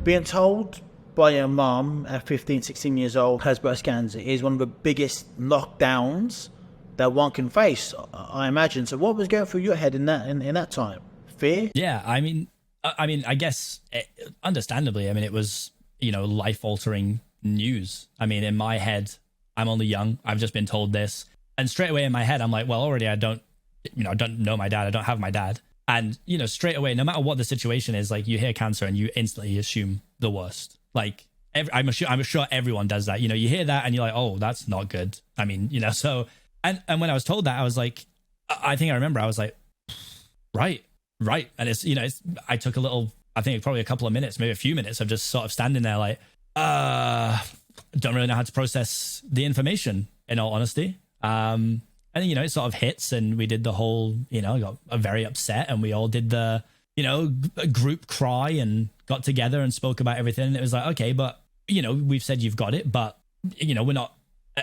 Being told by your mum at 15, 16 years old has breast cancer is one of the biggest lockdowns that one can face, I imagine. So what was going through your head in that time? Fear? Yeah, I guess understandably, I mean, it was, life-altering news. I mean, in my head, I'm only young. I've just been told this. And straight away in my head, I'm like, well, already I don't know my dad. I don't have my dad. And, straight away, no matter what the situation is, like you hear cancer and you instantly assume the worst. Like I'm sure everyone does that. You hear that and you're like, oh, that's not good. I mean, so, and when I was told that, I was like, I think I remember I was like, right. And I took I think probably a couple of minutes, maybe a few minutes of just sort of standing there like, don't really know how to process the information, in all honesty. And then, it sort of hits and we did the whole, got very upset and we all did the, a group cry and got together and spoke about everything. And it was like, okay, but, we've said you've got it, but, we're not,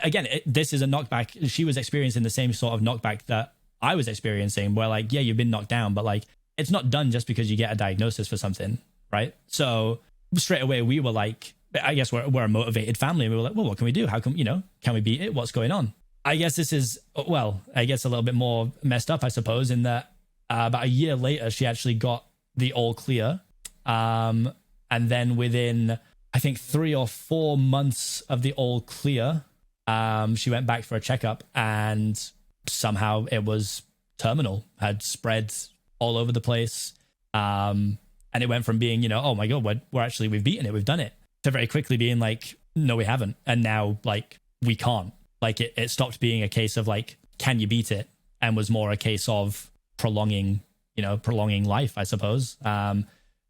again, this is a knockback. She was experiencing the same sort of knockback that I was experiencing where like, yeah, you've been knocked down, but like, it's not done just because you get a diagnosis for something, right? So straight away we were like, I guess we're a motivated family. And we were like, well, what can we do? How come, can we beat it? What's going on? I guess this is, well, I guess a little bit more messed up, I suppose, in that about a year later, she actually got the all clear. And then within, I think 3 or 4 months of the all clear, she went back for a checkup and somehow it was terminal, had spread all over the place. And it went from being, oh my God, we've beaten it, we've done it, to very quickly being like, no, we haven't. And now like, we can't. Like it stopped being a case of like, can you beat it? And was more a case of prolonging life, I suppose. So I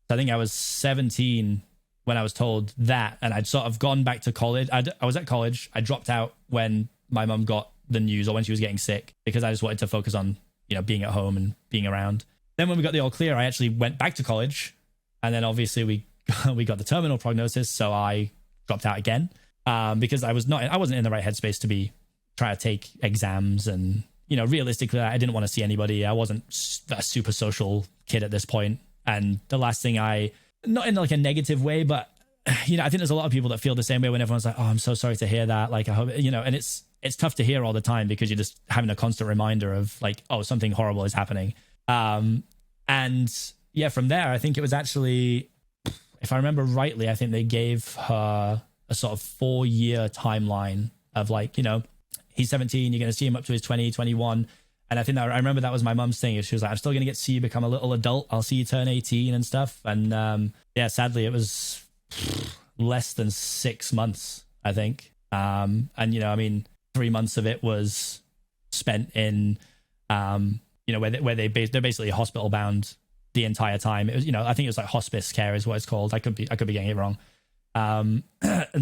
think I was 17 when I was told that, and I'd sort of gone back to college. I was at college. I dropped out when my mum got the news or when she was getting sick because I just wanted to focus on, being at home and being around. Then when we got the all clear, I actually went back to college, and then obviously we got the terminal prognosis. So I dropped out again because I wasn't in the right headspace to be trying to take exams, and realistically, I didn't want to see anybody. I wasn't a super social kid at this point, and the last thing not in like a negative way, but I think there's a lot of people that feel the same way when everyone's like, oh, I'm so sorry to hear that. Like I hope and it's tough to hear all the time because you're just having a constant reminder of like, oh, something horrible is happening. And yeah, from there, I think it was actually, if I remember rightly, I think they gave her a sort of 4-year timeline of like, he's 17, you're going to see him up to his 20, 21. And I think that I remember that was my mum's thing. She was like, I'm still going to get to see you become a little adult. I'll see you turn 18 and stuff. And yeah, sadly, it was less than 6 months, I think. And, 3 months of it was spent in, where they're basically hospital bound the entire time. It was, I think it was like hospice care is what it's called. I could be getting it wrong. And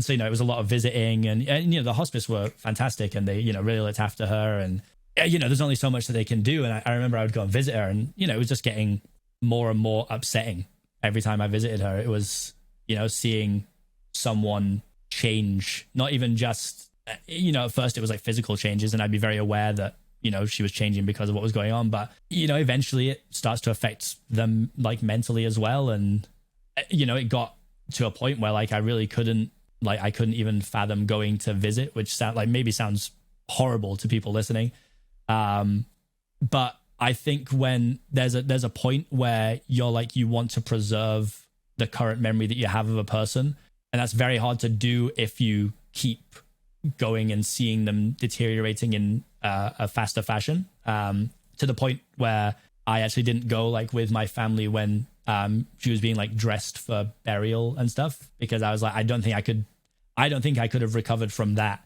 so, it was a lot of visiting and the hospice were fantastic and they, really looked after her and, there's only so much that they can do. And I remember I would go and visit her and, it was just getting more and more upsetting every time I visited her. It was, seeing someone change, not even just, at first it was like physical changes and I'd be very aware that, she was changing because of what was going on. But, eventually it starts to affect them like mentally as well. And, it got to a point where like I really couldn't even fathom going to visit, which sounds horrible to people listening. But I think when there's a point where you're like, you want to preserve the current memory that you have of a person. And that's very hard to do if you keep going and seeing them deteriorating in a faster fashion, to the point where I actually didn't go like with my family when she was being like dressed for burial and stuff, because I was like, I don't think I could have recovered from that.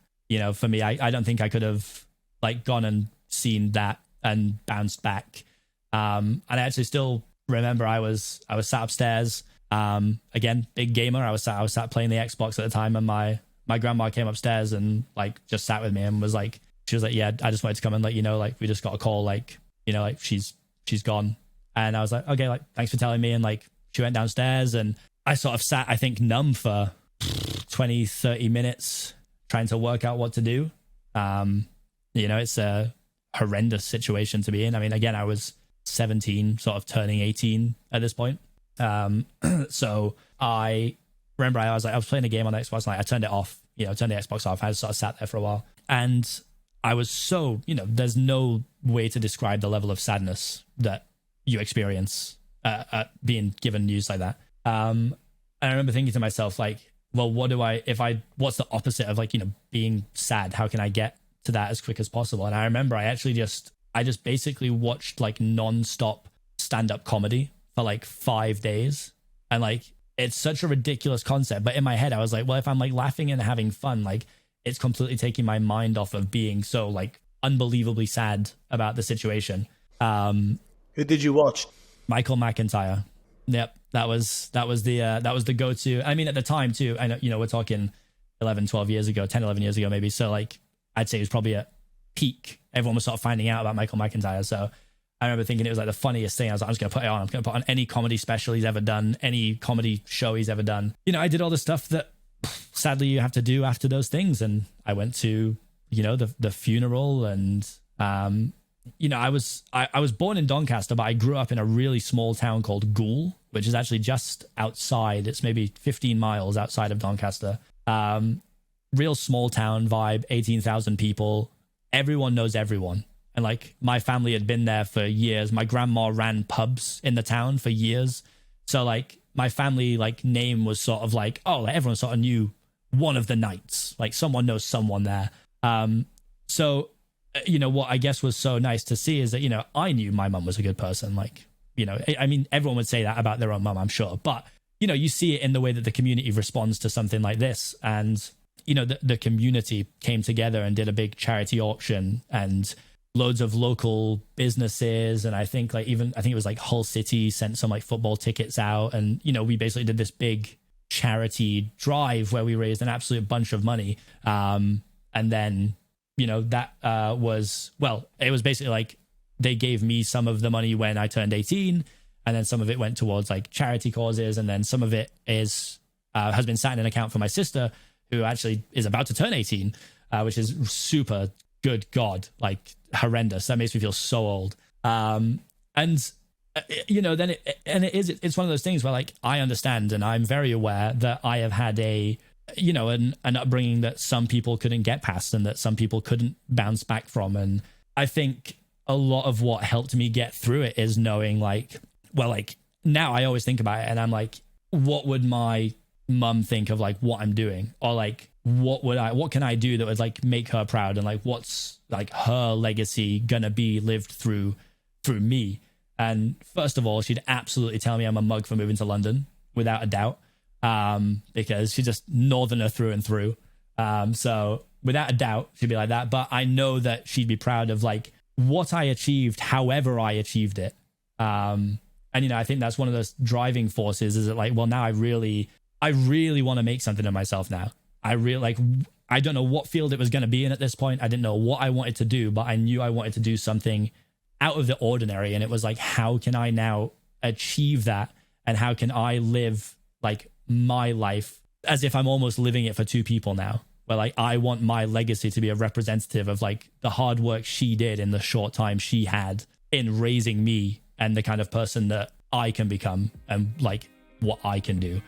For me, I don't think I could have like gone and seen that and bounced back. And I actually still remember I was sat upstairs. Again, big gamer. I was sat playing the Xbox at the time, and my grandma came upstairs and like just sat with me and was like, she was like, yeah, I just wanted to come and let you know, like we just got a call, like, like she's gone. And I was like, okay, like thanks for telling me. And like she went downstairs and I sort of sat, I think, numb for 20, 30 minutes trying to work out what to do. It's a horrendous situation to be in. I mean, again, I was 17, sort of turning 18 at this point. So I remember I was playing a game on the Xbox, and I turned it off, turned the Xbox off. I just sort of sat there for a while, and I was so, there's no way to describe the level of sadness that you experience at being given news like that. And I remember thinking to myself, like, well, what's the opposite of, like, being sad? How can I get to that as quick as possible? And I remember I just basically watched, like, non-stop stand-up comedy for like 5 days. And, like, it's such a ridiculous concept, but in my head I was like, well, if I'm, like, laughing and having fun, like, it's completely taking my mind off of being so, like, unbelievably sad about the situation. Who did you watch? Michael McIntyre. Yep. That was the go-to. I mean, at the time too, I know, we're talking 10, 11 years ago, maybe. So, like, I'd say it was probably at peak. Everyone was sort of finding out about Michael McIntyre. So I remember thinking it was, like, the funniest thing. I was like, I'm just going to put it on. I'm going to put on any comedy special he's ever done, any comedy show he's ever done. I did all the stuff that sadly you have to do after those things. And I went to, the funeral, and, I was born in Doncaster, but I grew up in a really small town called Goole, which is actually just outside. It's maybe 15 miles outside of Doncaster. Real small town vibe, 18,000 people. Everyone knows everyone. And, like, my family had been there for years. My grandma ran pubs in the town for years. So, like, my family, like, name was sort of like, oh, like, everyone sort of knew one of the Knights. Like, someone knows someone there. So, what I guess was so nice to see is that, I knew my mum was a good person. Like, I mean, everyone would say that about their own mum, I'm sure. But, you see it in the way that the community responds to something like this. And, the community came together and did a big charity auction, and loads of local businesses. And I think it was like Hull City sent some, like, football tickets out. And, we basically did this big charity drive where we raised an absolute bunch of money. And then, that it was basically like they gave me some of the money when I turned 18, and then some of it went towards, like, charity causes, and then some of it has been sat in an account for my sister, who actually is about to turn 18, which is super, good God, like, horrendous. That makes me feel so old. Then it's one of those things where, like, I understand, and I'm very aware that I have had an upbringing that some people couldn't get past, and that some people couldn't bounce back from. And I think a lot of what helped me get through it is knowing, like, well, like, now I always think about it and I'm like, what would my mum think of, like, what I'm doing? Or, like, what can I do that would, like, make her proud? And, like, what's, like, her legacy gonna be lived through me? And first of all, she'd absolutely tell me I'm a mug for moving to London, without a doubt. Because she's just northerner through and through. So without a doubt, she'd be like that. But I know that she'd be proud of, like, what I achieved, however I achieved it. And, I think that's one of those driving forces, is that, like, well, now I really want to make something of myself now. I don't know what field it was going to be in at this point. I didn't know what I wanted to do, but I knew I wanted to do something out of the ordinary. And it was like, how can I now achieve that? And how can I live, like, my life as if I'm almost living it for two people now, where, like, I want my legacy to be a representative of, like, the hard work she did in the short time she had in raising me, and the kind of person that I can become, and, like, what I can do.